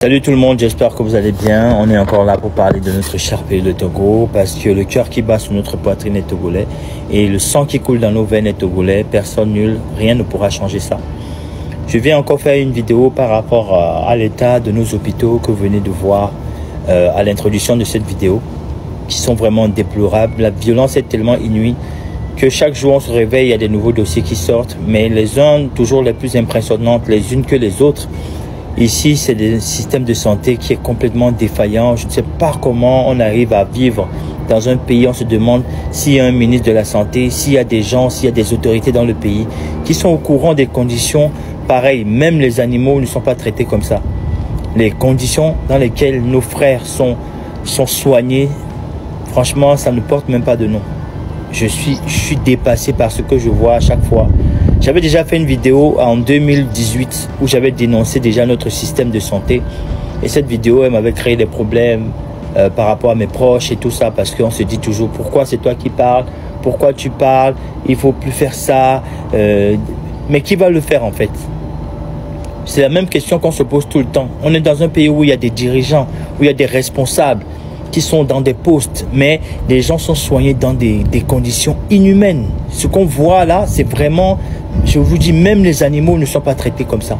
Salut tout le monde, j'espère que vous allez bien. On est encore là pour parler de notre cher pays, le Togo, parce que le cœur qui bat sur notre poitrine est togolais et le sang qui coule dans nos veines est togolais. Personne, nul, rien ne pourra changer ça. Je viens encore faire une vidéo par rapport à l'état de nos hôpitaux que vous venez de voir à l'introduction de cette vidéo, qui sont vraiment déplorables. La violence est tellement inouïe que chaque jour on se réveille, il y a des nouveaux dossiers qui sortent, mais les uns toujours les plus impressionnantes les unes que les autres. Ici, c'est un système de santé qui est complètement défaillant. Je ne sais pas comment on arrive à vivre dans un pays. On se demande s'il y a un ministre de la Santé, s'il y a des gens, s'il y a des autorités dans le pays qui sont au courant des conditions pareilles. Même les animaux ne sont pas traités comme ça. Les conditions dans lesquelles nos frères sont soignés, franchement, ça ne porte même pas de nom. Je suis dépassé par ce que je vois à chaque fois. J'avais déjà fait une vidéo en 2018 où j'avais dénoncé déjà notre système de santé. Et cette vidéo, elle m'avait créé des problèmes par rapport à mes proches et tout ça. Parce qu'on se dit toujours, pourquoi c'est toi qui parles? Pourquoi tu parles? Il ne faut plus faire ça. Mais qui va le faire en fait? C'est la même question qu'on se pose tout le temps. On est dans un pays où il y a des dirigeants, où il y a des responsables qui sont dans des postes, mais les gens sont soignés dans des conditions inhumaines. Ce qu'on voit là, c'est vraiment, je vous dis, même les animaux ne sont pas traités comme ça.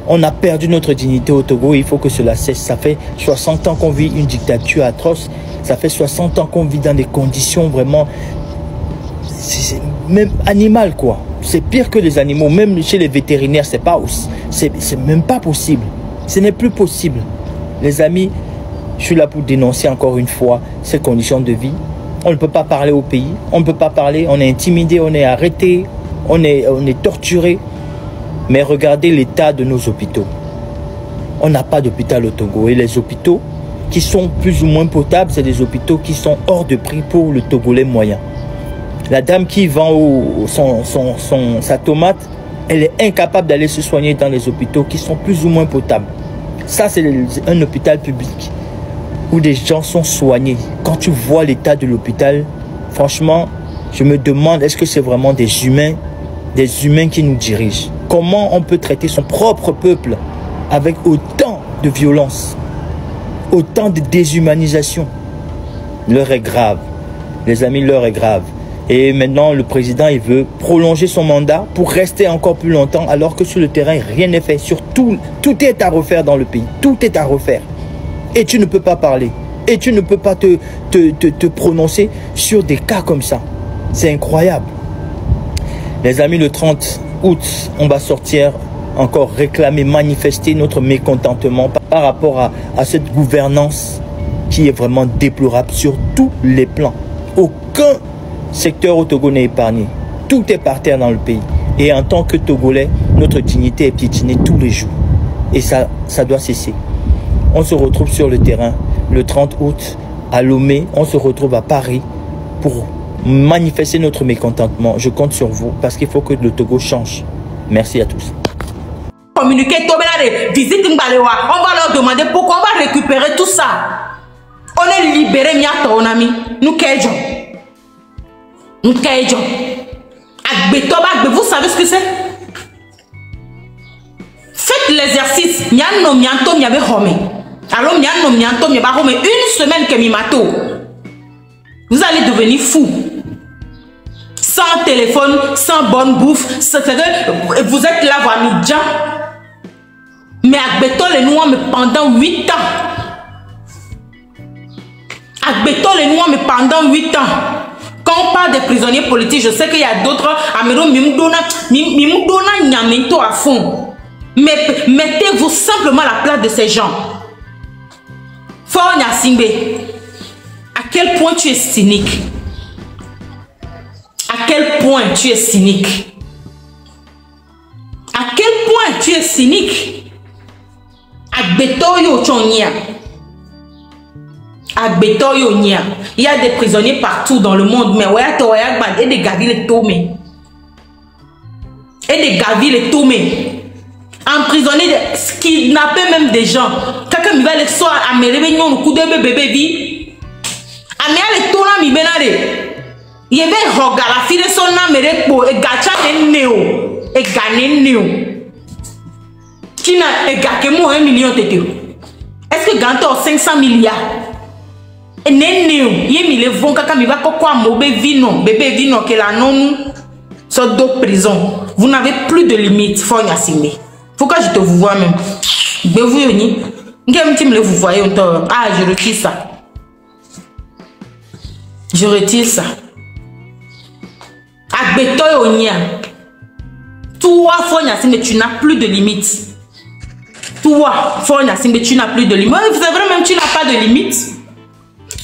On a perdu notre dignité au Togo, il faut que cela cesse. Ça fait 60 ans qu'on vit une dictature atroce, ça fait 60 ans qu'on vit dans des conditions vraiment, même animales quoi. C'est pire que les animaux, même chez les vétérinaires, c'est même pas possible. Ce n'est plus possible. Les amis, je suis là pour dénoncer encore une fois ces conditions de vie. On ne peut pas parler au pays, on ne peut pas parler, on est intimidé, on est arrêté, on est torturé. Mais regardez l'état de nos hôpitaux. On n'a pas d'hôpital au Togo et les hôpitaux qui sont plus ou moins potables, c'est des hôpitaux qui sont hors de prix pour le Togolais moyen. La dame qui vend sa tomate, elle est incapable d'aller se soigner dans les hôpitaux qui sont plus ou moins potables. Ça, c'est un hôpital public où des gens sont soignés. Quand tu vois l'état de l'hôpital, franchement, je me demande, est-ce que c'est vraiment des humains qui nous dirigent? Comment on peut traiter son propre peuple avec autant de violence, autant de déshumanisation? L'heure est grave. Les amis, l'heure est grave. Et maintenant, le président, il veut prolonger son mandat pour rester encore plus longtemps, alors que sur le terrain, rien n'est fait. Surtout, tout est à refaire dans le pays. Tout est à refaire. Et tu ne peux pas parler. Et tu ne peux pas te prononcer sur des cas comme ça. C'est incroyable. Les amis, le 30 août, on va sortir encore réclamer, manifester notre mécontentement par rapport à cette gouvernance qui est vraiment déplorable sur tous les plans. Aucun secteur au Togo n'est épargné. Tout est par terre dans le pays. Et en tant que Togolais, notre dignité est piétinée tous les jours. Et ça doit cesser. On se retrouve sur le terrain le 30 août à Lomé. On se retrouve à Paris pour manifester notre mécontentement. Je compte sur vous parce qu'il faut que le Togo change. Merci à tous. Communiquer, visite, on va leur demander pourquoi on va récupérer tout ça. On est libéré, mon ami. Nous qu'est-ce Nous qu'est-ce vous savez ce que c'est? Faites l'exercice. Alors, une semaine que mimato, vous allez devenir fou. Sans téléphone, sans bonne bouffe, vous êtes là, voir midjan. Mais Agbeto les noirs pendant 8 ans. Agbeto les noirs pendant 8 ans. Quand on parle des prisonniers politiques, je sais qu'il y a d'autres. Amiro Mimoudona Nyamento à fond. Mais mettez-vous simplement à la place de ces gens. Fort Nyasimbe, à quel point tu es cynique? À quel point tu es cynique? À quel point tu es cynique? Agbeto yo chonya. Agbeto yo nya. Il y a des prisonniers partout dans le monde, mais et des gavis les tomés. Et des gavis les tomés. Emprisonner, kidnapper même des gens. Quelqu'un me va le soir à me réveiller au coup de bébé vie. À me aller tourner mi benade. Il y avait regard la fille de son âme et pour et gacha et néo et gagner néo. Qui n'a et gagné moi 1 million de euros. Est-ce que Gantor 500 milliards? Et nénéo, il est bon quand il va quoi bébé vino que la non sort d'autres prisons. Vous n'avez plus de limite, faut y assumer. Faut que je te vous vois même. Vous voyez, ah, je retire ça. Je retire ça. Toi, mais tu n'as plus de limite. Toi, mais tu n'as plus de limite. C'est vrai, même tu n'as pas de limite.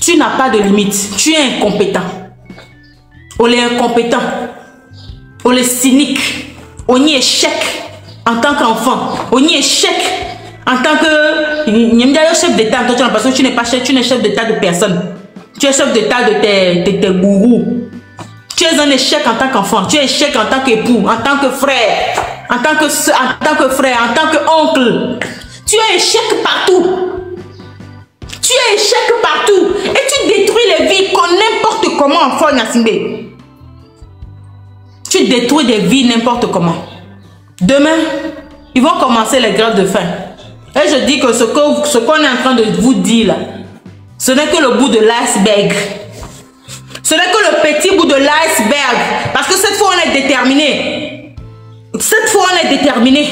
Tu n'as pas de limite. Tu es incompétent. On est incompétent. On est cynique. On y est échec en tant qu'enfant. On y est échec en tant que chef d'État. Parce que tu n'es pas chef, tu n'es chef d'État de personne. Tu es chef d'État de tes gourous. Tu es un échec en tant qu'enfant. Tu es échec en tant qu'époux, en tant que frère, en tant que soeur, en tant que frère, en tant qu'oncle. Tu es échec partout. Tu es échec partout. Et tu détruis les vies comme n'importe comment, enfant Nassimbe. Tu détruis des vies n'importe comment. Demain, ils vont commencer les grèves de faim. Et je dis que ce qu'on est en train de vous dire là, ce n'est que le bout de l'iceberg. Ce n'est que le petit bout de l'iceberg. Parce que cette fois, on est déterminé. Cette fois, on est déterminé.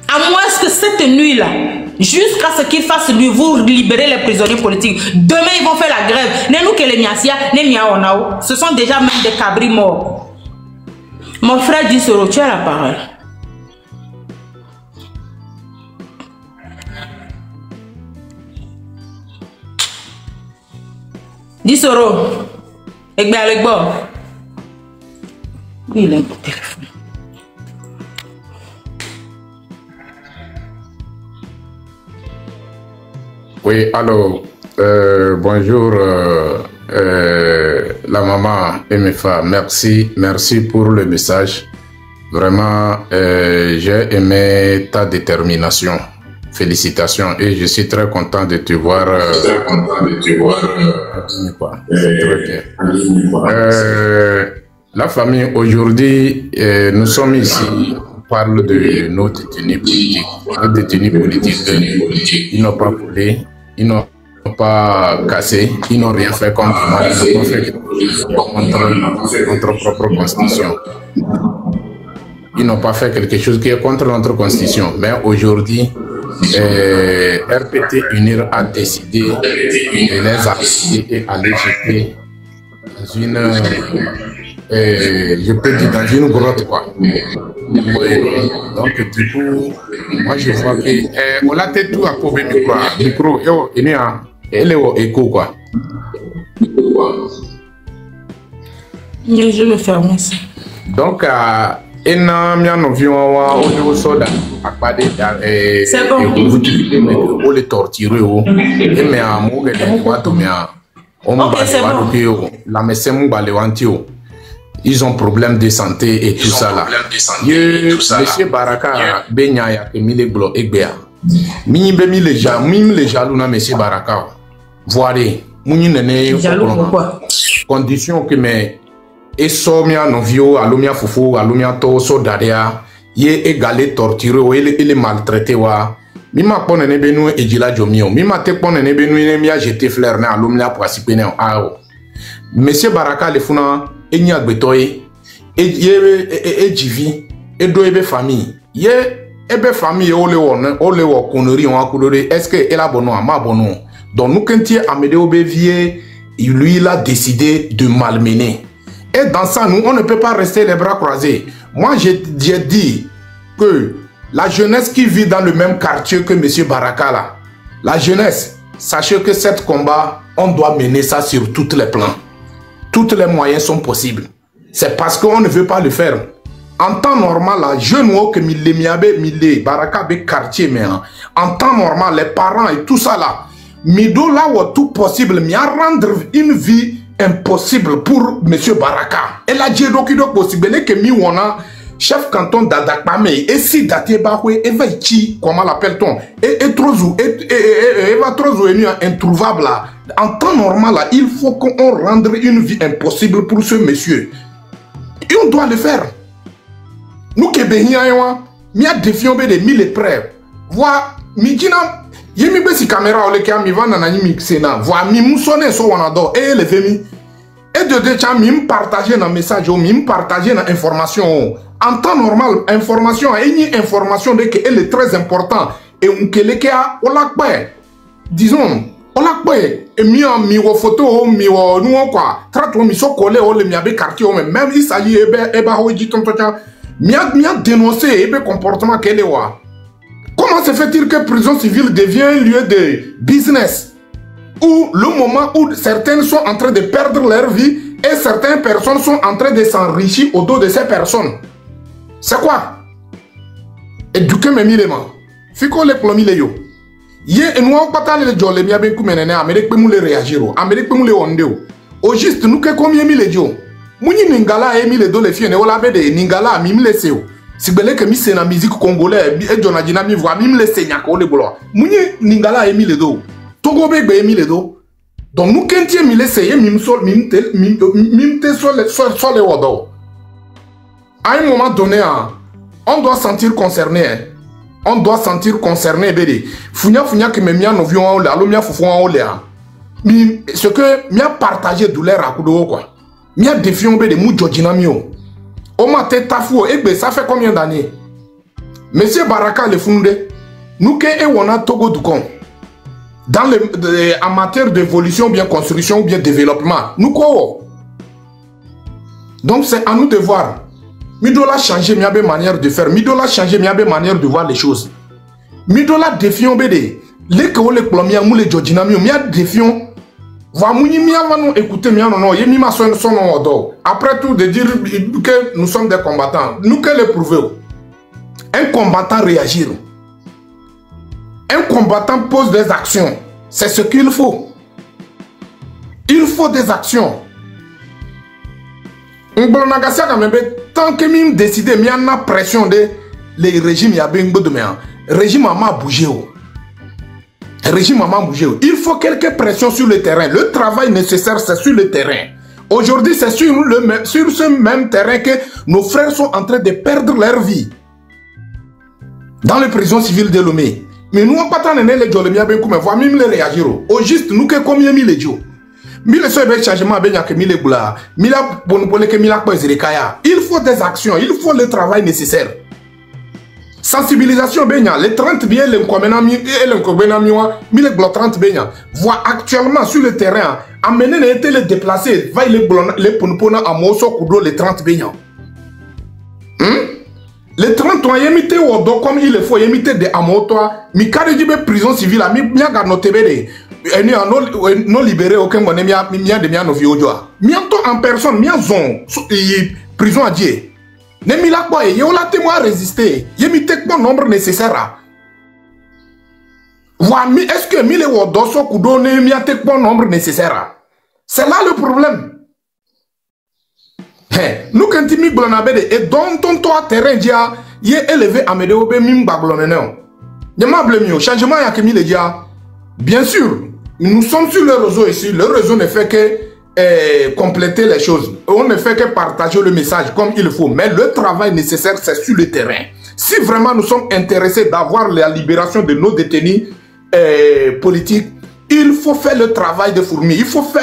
À moins que cette nuit-là, jusqu'à ce qu'ils fassent lui, vous libérer les prisonniers politiques. Demain, ils vont faire la grève. Nous que les Miasia, les Miaonao, ce sont déjà même des cabris morts. Mon frère dit Soro, tu as la parole. Dis Soro. Il a un téléphone. Oui, alors, bonjour la maman MFA, merci pour le message. Vraiment, j'ai aimé ta détermination. Félicitations et je suis très content de te voir. Très bien. La famille, aujourd'hui, nous sommes ici. On parle de nos détenus politiques. Nos détenus politiques, ils n'ont pas volé, ils n'ont pas cassé, ils n'ont rien fait contre nous, ils n'ont pas fait contre notre propre constitution. Ils n'ont pas fait quelque chose qui est contre notre constitution. Mais aujourd'hui, RPT Unir a décidé de les arrêter et aller jeter dans une, je peux dire dans une grotte quoi. Donc du coup, moi je vois que on l'a tête tout à pauvre micro, il y a écho quoi. Je le ferme ça. Donc et non, bien nous vivons au niveau soldat à pas de c'est bon. On les torturer et mais à mon gars on m'a dit la médecin m'a levanté ils ont problème de santé et tout ça là. Monsieur Baraka Benya ya Emile Blo Egbea. Mi be mi les jaloux na Monsieur Baraka. Voirez, muni nene condition que mais et somia novio alumia fufu alumia to so daria ye égalé torturé ou il maltraité wa mima pone ne benu ejila jomio mima te pone ne benu ne mia jeté fleur na alumia principene ao monsieur Baraka le funa enya gbetoy e jivi e do ebe famille ye ebe famille ole wo connerie on akulore est-ce que elle a bono ama bono donc nous quand Amédée Obévier lui il a décidé de malmener. Et dans ça, nous, on ne peut pas rester les bras croisés. Moi, j'ai dit que la jeunesse qui vit dans le même quartier que M. Baraka, là, la jeunesse, sachez que cette combat, on doit mener ça sur tous les plans. Tous les moyens sont possibles. C'est parce qu'on ne veut pas le faire. En temps normal, la jeune que Mille Baraka, quartier, mais en temps normal, les parents et tout ça là, Mido là où tout possible, mais à rendre une vie impossible pour M. Baraka. Et la djedokido possible que mi wana chef canton d'Adakpame et si daté bahwe et va ici comment l'appelle-t-on et trozu et va trozu est introuvable là. En temps normal là, il faut qu'on rende une vie impossible pour ce monsieur. Et on doit le faire. Nous qui bénia mi a défié de 1000 épreuves. Voir midina Yemi be si caméra ole kia mi va na ni mixena. Voa mi musone so wanado e le vemi. Et de deux temps mi partager na message o mi partager na information en temps normal information et information de que elle est très important et on que le kia ola kwe disons ola kwe et mi wo photo mi wo nous quoi traite mi so collé o le mi abe quartier o même il s'agit ebe ho dit tonton mi a dénoncer ebe comportement qu'elle est wa. Comment se fait-il que prison civile devient un lieu de business où le moment où certaines sont en train de perdre leur vie et certaines personnes sont en train de s'enrichir au dos de ces personnes? C'est quoi? Éduquer mes miléments. Fiko le plomi le yo. Ye enwa pata le jole mi aben kumenene Amérique pe moule réagir. Amérique pe moule onde. Au juste nous que combien mille jo. Muni ningala e mille do le fiene wala be de ningala mi mille seo. Si bele que mi c'est na musique congolais e jona dina mi voix mi mille senya ko le bolo. Muni ningala e mille do. Togo be be mille do. Donc nous kentie mille seye mim te sol le wodo. À un moment donné, on doit sentir concerné. On doit sentir concerné. Founia que mes miens nous viennent là, l'omia foufou en olé. Ce que mia partagé douleur à kudo quoi. Mia défiant de moujo dinamio. O ma tête tafou et ça fait combien d'années? Monsieur Baraka le fondé. Nous que et on a Togo du con. Dans en matière d'évolution, bien construction ou bien développement. Nous quoi? Donc c'est à nous de voir. Midola changer miabe manière de faire. Midola changer miabe manière de voir les choses. Midola défiant bede. Les que les plombiers mou les jodinami mia défiant. Va mouni mia va nous écouter mia non yemi ma son odo. Après tout de dire que nous sommes des combattants. Nous que le prouver. Un combattant réagir. Un combattant pose des actions. C'est ce qu'il faut. Il faut des actions. Tant que nous décidons, il y a une pression de les régimes. Le régime a bougé. Le régime a bougé. Il faut quelques pressions sur le terrain. Le travail nécessaire, c'est sur le terrain. Aujourd'hui, c'est sur ce même terrain que nos frères sont en train de perdre leur vie. Dans les prisons civiles de Lomé. Mais nous, on ne peut pas les gens mais voir même les réagir. Au juste, nous, que combien mille jours. Mille changement que mille boula. Mille que mille il faut des actions, il faut le travail nécessaire. Sensibilisation benya, les 30 bien les comménami et les comménami mille 30 benya. Voient actuellement sur le terrain, amener les déplacés, va les ponpona à Mosso Kudo les 30 benya. Les 30 ans, yémité ou do comme il le faut, yémité de Amotoa, mi carré de prison civile, mi bien garde tebede, et ni non libéré aucun mon ami, mia de mia no viojoa. Mianto en personne, mia zone, prison à Dieu. Ne mi la quoi, yé la témoin résister, yémité bon nombre nécessaire. Voilà, est-ce que mi le ou do so kudo ne mia te bon nombre nécessaire? C'est là le problème. Nous quand tu m'as et dans ton toit terrain dia y est élevé à Medeo be mim bagloneno. Ne m'a blâmé changement ya que mi le dia. Bien sûr, nous sommes sur le réseau ici. Le réseau ne fait que compléter les choses. On ne fait que partager le message comme il faut. Mais le travail nécessaire c'est sur le terrain. Si vraiment nous sommes intéressés d'avoir la libération de nos détenus politiques, il faut faire le travail de fourmi.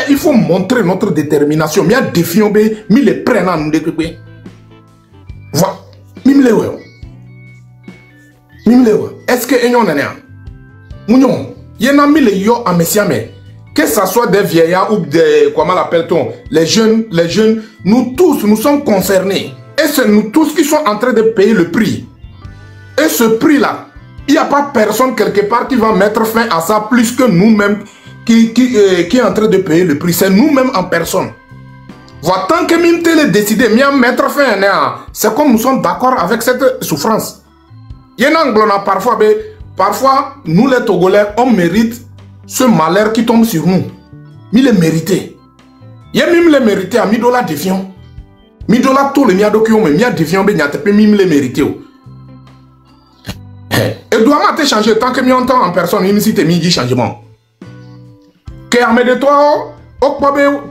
Il faut montrer notre détermination. Mais il défiant mais les prennent nous découper. Voilà. Est-ce que nous avons yo a messiame. Que ce soit des vieillards ou des comment l'appelle-t-on, les jeunes, nous tous nous sommes concernés. Et c'est nous tous qui sommes en train de payer le prix. Et ce prix-là, il n'y a pas personne quelque part qui va mettre fin à ça plus que nous-mêmes qui est en train de payer le prix. C'est nous-mêmes en personne. Voilà, tant que nous avons décidé de mettre fin à ça, c'est comme nous sommes d'accord avec cette souffrance. Il y a un parfois, nous les Togolais, on mérite ce malheur qui tombe sur nous. Mais le mérité. Il y a même le mérité à Midola défiant. Midola tout le miado qui ont mis à défiant, mais il y a même le mérité. Et doit m'attendre changer tant que m'y entend en personne, il n'y a pas changement. Que armé de toi, au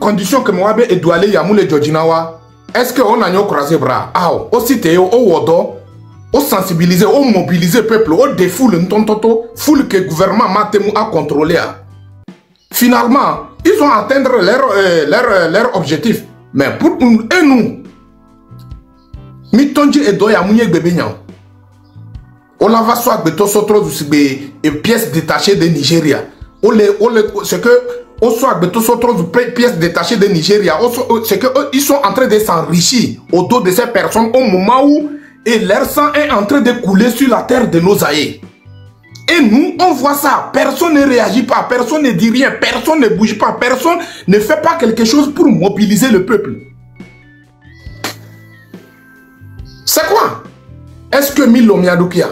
condition que moi et doit aller à Moule Jojinawa, est-ce qu'on a croisé bras? Ah, aussi t'es au wodo, au sensibiliser, au mobiliser peuple, au défoule, foule que le gouvernement a contrôlé. Finalement, ils ont atteint leur objectif. Mais pour nous, et nous, Mitonji et Doya Mounié Bébénian, on la va soit de pièces détachées de Nigeria. C'est que on soit de pièces détachées de Nigeria. C'est qu'ils sont en train de s'enrichir au dos de ces personnes au moment où et leur sang est en train de couler sur la terre de nos aïeux. Et nous, on voit ça. Personne ne réagit pas, personne ne dit rien, personne ne bouge pas, personne ne fait pas quelque chose pour mobiliser le peuple. C'est quoi? Est-ce que Milo Miadoukia?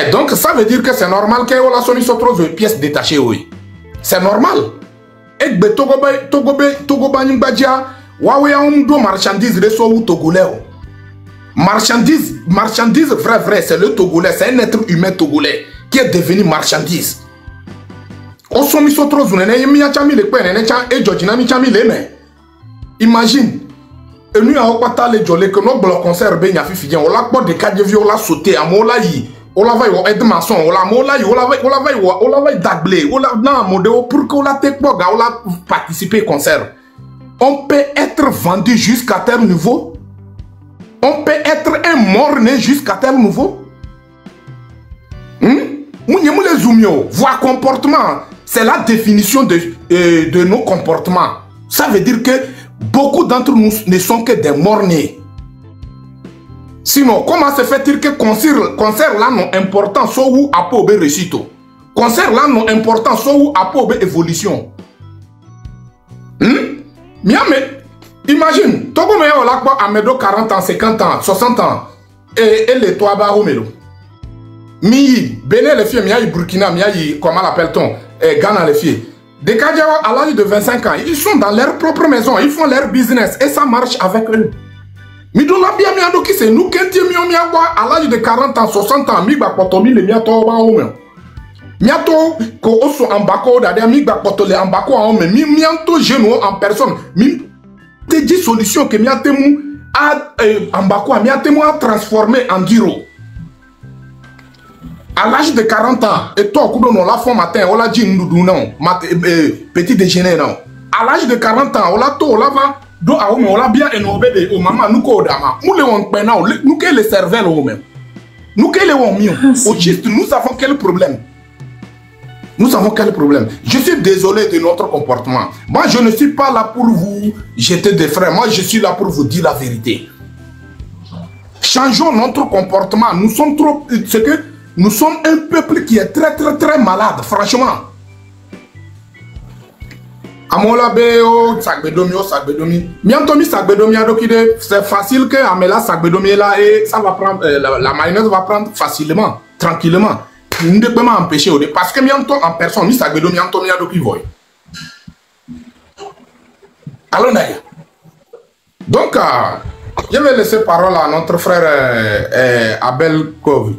Et donc, ça veut dire que c'est normal que la sonne soit trop de pièces détachées, oui. C'est normal. Et que Togoba Nibadja, Waoué Aoumdo marchandise de Sou Togolais. Marchandise vrai, c'est le Togolais, c'est un être humain togolais qui est devenu marchandise. Imagine, et nous avons pas les jolés que nos blocs conservent bien, on l'a pas de cas de viol, on l'a sauté, on l'a y, on l'a va y, maçon, on l'a d'ablé, on l'a pour qu'on l'a on l'a participé au concert. On peut être vendu jusqu'à tel niveau. On peut être un mort-né jusqu'à tel niveau. Voir comportement, c'est la définition de nos comportements. Ça veut dire que beaucoup d'entre nous ne sont que des morts-nés. Sinon, comment se fait-il que concert là non important soit où à peu récito? Concert là non important soit où à peu évolution. Imagine, Togo me a lakwa amedo 40 ans, 50 ans, 60 ans. Et les toits bas romelo. Mi, Bénin les filles, mi Burkina, mi comment l'appelle-t-on? Ghana les filles. Des Kadjawa à l'âge de 25 ans, ils sont dans leur propre maison, ils font leur business et ça marche avec eux. Mi do la bien mi qui c'est nous qui mi à l'âge de 40 ans, 60 ans, mi bakotomi le miato ba romelo. Miato ko oso ambako dada mi bakotole ambako en homme, mi mianto jeune en personne, mi te dit solution que miatemu a ambako miatemu a transformé en diro. À l'âge de 40 ans, et toi, on l'a fait matin, on l'a dit non, petit déjeuner non. À l'âge de 40 ans, on l'a tout, on l'a va, on l'a bien énorvé au maman, nous kodama, nous le nous que les cervelles au même. Nous que les mieux. Au juste, nous avons quel problème? Nous avons quel problème? Je suis désolé de notre comportement. Moi, je ne suis pas là pour vous jeter des freins. Moi, je suis là pour vous dire la vérité. Changeons notre comportement. Nous sommes trop... C'est que nous sommes un peuple qui est très malade, franchement. Amola beo sagbedomi. Miantomi sagbedomi adokide. C'est facile que Amela sagbedomi est là et ça va prendre... la mayonnaise va prendre facilement, tranquillement. Nous ne pouvons pas empêcher parce que mianto en personne, mi sagbedo mianto mi adoki voy. Allons d'ailleurs. Donc, je vais laisser parole à notre frère Abel Kovi.